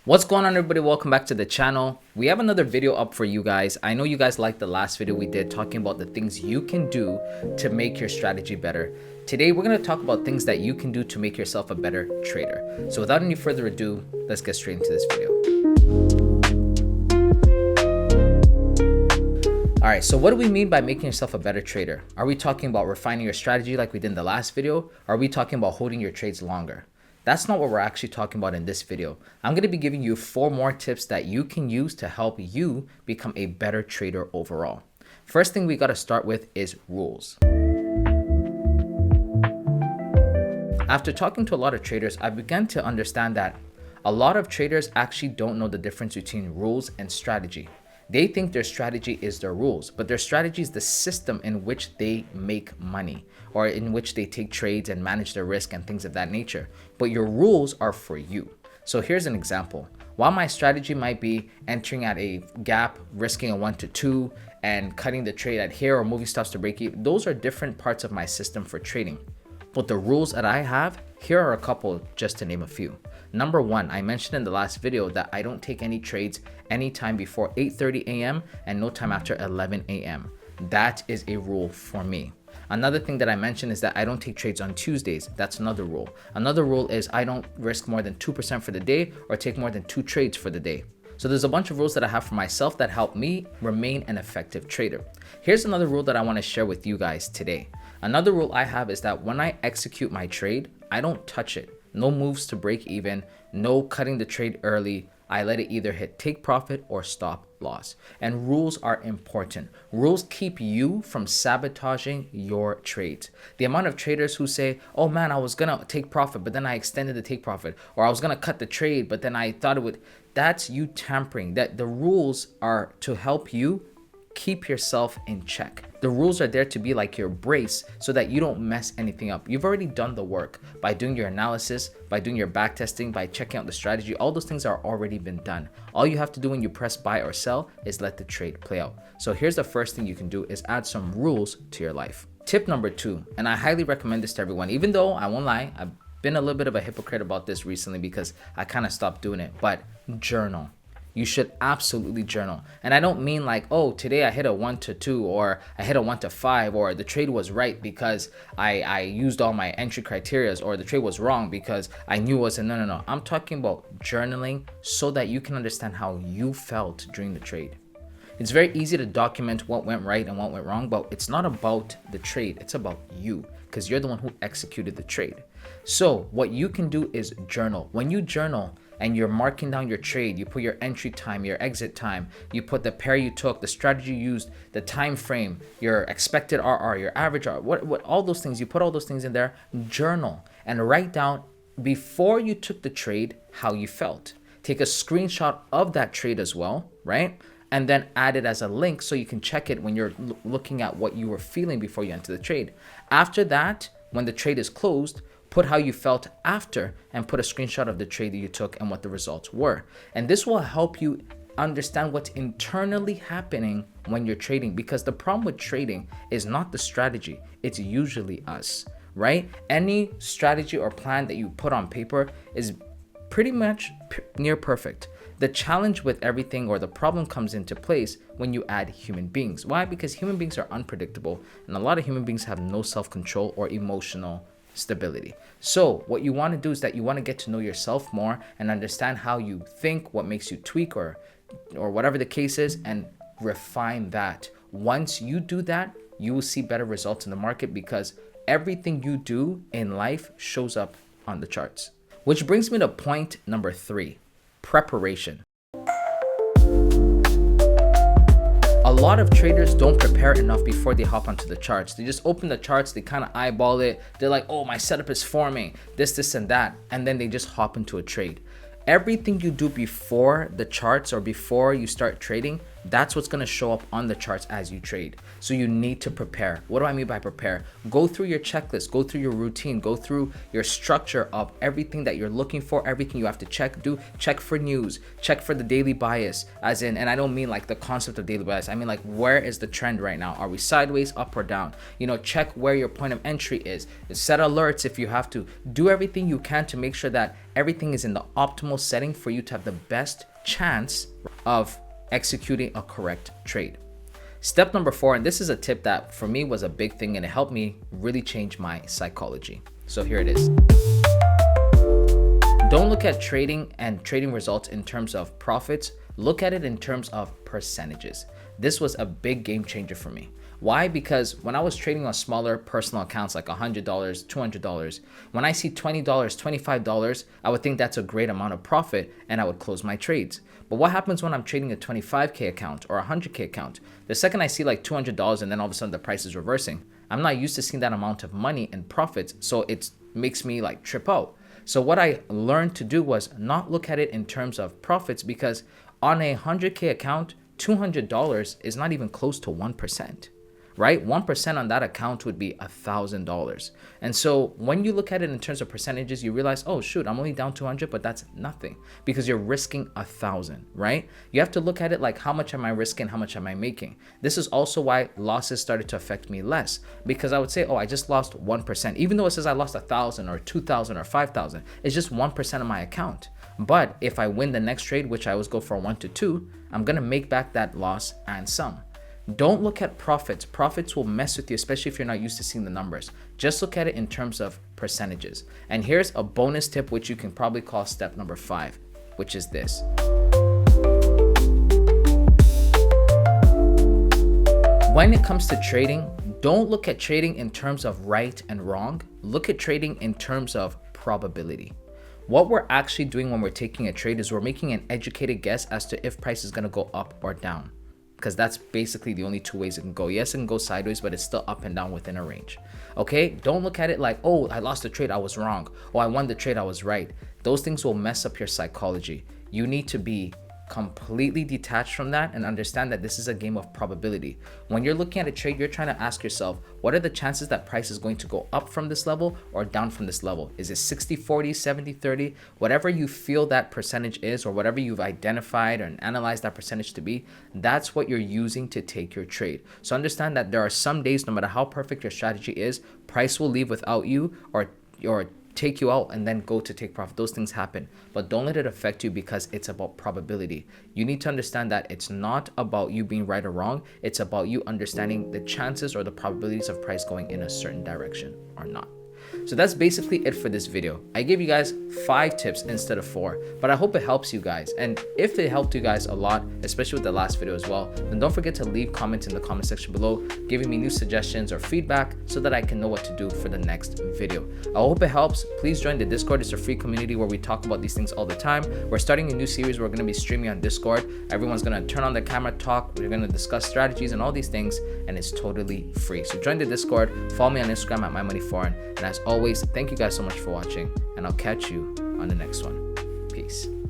What's going on, everybody? Welcome back to the channel. We have another video up for you guys. I know you guys liked the last video we did talking about the things you can do to make your strategy better. Today we're going to talk about things that you can do to make yourself a better trader. So without any further ado, let's get straight into this video. All right, so what do we mean by making yourself a better trader? Are we talking about refining your strategy like we did in the last video? Or are we talking about holding your trades longer? That's not what we're actually talking about in this video. I'm going to be giving you 4 more tips that you can use to help you become a better trader overall. First thing we got to start with is rules. After talking to a lot of traders, I began to understand that a lot of traders actually don't know the difference between rules and strategy. They think their strategy is their rules, but their strategy is the system in which they make money or in which they take trades and manage their risk and things of that nature. But your rules are for you. So here's an example. While my strategy might be entering at a gap, risking a 1 to 2 and cutting the trade at here or moving stops to break even, those are different parts of my system for trading. But the rules that I have, here are a couple just to name a few. Number 1, I mentioned in the last video that I don't take any trades anytime before 8:30 a.m. and no time after 11 a.m. That is a rule for me. Another thing that I mentioned is that I don't take trades on Tuesdays. That's another rule. Another rule is I don't risk more than 2% for the day or take more than 2 trades for the day. So there's a bunch of rules that I have for myself that help me remain an effective trader. Here's another rule that I want to share with you guys today. Another rule I have is that when I execute my trade, I don't touch it. No moves to break even, no cutting the trade early. I let it either hit take profit or stop loss. And rules are important. Rules keep you from sabotaging your trades. The amount of traders who say, oh man, I was gonna take profit, but then I extended the take profit, or I was gonna cut the trade, but then I thought it would, that's you tampering. That the rules are to help you keep yourself in check. The rules are there to be like your brace so that you don't mess anything up. You've already done the work by doing your analysis, by doing your back testing, by checking out the strategy. All those things are already been done. All you have to do when you press buy or sell is let the trade play out. So here's the first thing you can do is add some rules to your life. Tip number 2, and I highly recommend this to everyone, even though I won't lie, I've been a little bit of a hypocrite about this recently because I kind of stopped doing it, but journal. You should absolutely journal. And I don't mean like, oh, today I hit a 1 to 2 or I hit a 1 to 5 or the trade was right because I used all my entry criterias, or the trade was wrong because I knew it was a no. I'm talking about journaling so that you can understand how you felt during the trade. It's very easy to document what went right and what went wrong, but it's not about the trade. It's about you because you're the one who executed the trade. So what you can do is journal. When you journal, and you're marking down your trade, you put your entry time, your exit time, you put the pair you took, the strategy you used, the time frame, your expected RR, your average RR, what all those things, you put all those things in there, journal and write down before you took the trade how you felt. Take a screenshot of that trade as well, right? And then add it as a link so you can check it when you're looking at what you were feeling before you enter the trade. After that, when the trade is closed, put how you felt after and put a screenshot of the trade that you took and what the results were. And this will help you understand what's internally happening when you're trading, because the problem with trading is not the strategy, it's usually us, right? Any strategy or plan that you put on paper is pretty much near perfect. The challenge with everything, or the problem, comes into place when you add human beings. Why? Because human beings are unpredictable and a lot of human beings have no self-control or emotional stability. So what you want to do is that you want to get to know yourself more and understand how you think, what makes you tweak or whatever the case is, and refine that. Once you do that, you will see better results in the market because everything you do in life shows up on the charts. Which brings me to point number 3, preparation. A lot of traders don't prepare enough before they hop onto the charts. They just open the charts, they kind of eyeball it. They're like, oh, my setup is forming, this and that. And then they just hop into a trade. Everything you do before the charts or before you start trading that's what's going to show up on the charts as you trade. So you need to prepare. What do I mean by prepare? Go through your checklist, go through your routine, go through your structure of everything that you're looking for, everything you have to check for news, check for the daily bias, as in, and I don't mean like the concept of daily bias, I mean like, where is the trend right now? Are we sideways, up or down? Check where your point of entry is. Set alerts if you have to. Do everything you can to make sure that everything is in the optimal setting for you to have the best chance of executing a correct trade. Step number 4, and this is a tip that for me was a big thing and it helped me really change my psychology. So here it is. Don't look at trading and trading results in terms of profits. Look at it in terms of percentages. This was a big game changer for me. Why? Because when I was trading on smaller personal accounts like $100, $200, when I see $20, $25, I would think that's a great amount of profit and I would close my trades. But what happens when I'm trading a 25K account or a 100K account? The second I see like $200 and then all of a sudden the price is reversing, I'm not used to seeing that amount of money in profits, so it makes me like trip out. So what I learned to do was not look at it in terms of profits, because on a 100K account, $200 is not even close to 1%. Right? 1% on that account would be $1,000. And so when you look at it in terms of percentages, you realize, oh shoot, I'm only down 200, but that's nothing because you're risking 1,000, right? You have to look at it like, how much am I risking? How much am I making? This is also why losses started to affect me less, because I would say, oh, I just lost 1%. Even though it says I lost 1,000 or 2,000 or 5,000, it's just 1% of my account. But if I win the next trade, which I always go for 1 to 2, I'm going to make back that loss and some. Don't look at profits. Profits will mess with you, especially if you're not used to seeing the numbers. Just look at it in terms of percentages. And here's a bonus tip, which you can probably call step number 5, which is this. When it comes to trading, don't look at trading in terms of right and wrong. Look at trading in terms of probability. What we're actually doing when we're taking a trade is we're making an educated guess as to if price is going to go up or down, because that's basically the only 2 ways it can go. Yes, it can go sideways, but it's still up and down within a range. Okay, don't look at it like, oh, I lost the trade, I was wrong. Oh, I won the trade, I was right. Those things will mess up your psychology. You need to be completely detached from that and understand that this is a game of probability. When you're looking at a trade, you're trying to ask yourself, what are the chances that price is going to go up from this level or down from this level? Is it 60-40, 70-30? Whatever you feel that percentage is, or whatever you've identified and analyzed that percentage to be, that's what you're using to take your trade. So understand that there are some days, no matter how perfect your strategy is, price will leave without you or take you out and then go to take profit. Those things happen, but don't let it affect you, because it's about probability. You need to understand that it's not about you being right or wrong. It's about you understanding the chances or the probabilities of price going in a certain direction or not. So that's basically it for this video. I gave you guys 5 tips instead of 4, but I hope it helps you guys. And if it helped you guys a lot, especially with the last video as well, then don't forget to leave comments in the comment section below, giving me new suggestions or feedback so that I can know what to do for the next video. I hope it helps. Please join the Discord. It's a free community where we talk about these things all the time. We're starting a new series. We're going to be streaming on Discord. Everyone's going to turn on their camera, talk. We're going to discuss strategies and all these things, and it's totally free. So join the Discord. Follow me on Instagram at mymoneyforeign. And as always, thank you guys so much for watching, and I'll catch you on the next one. Peace.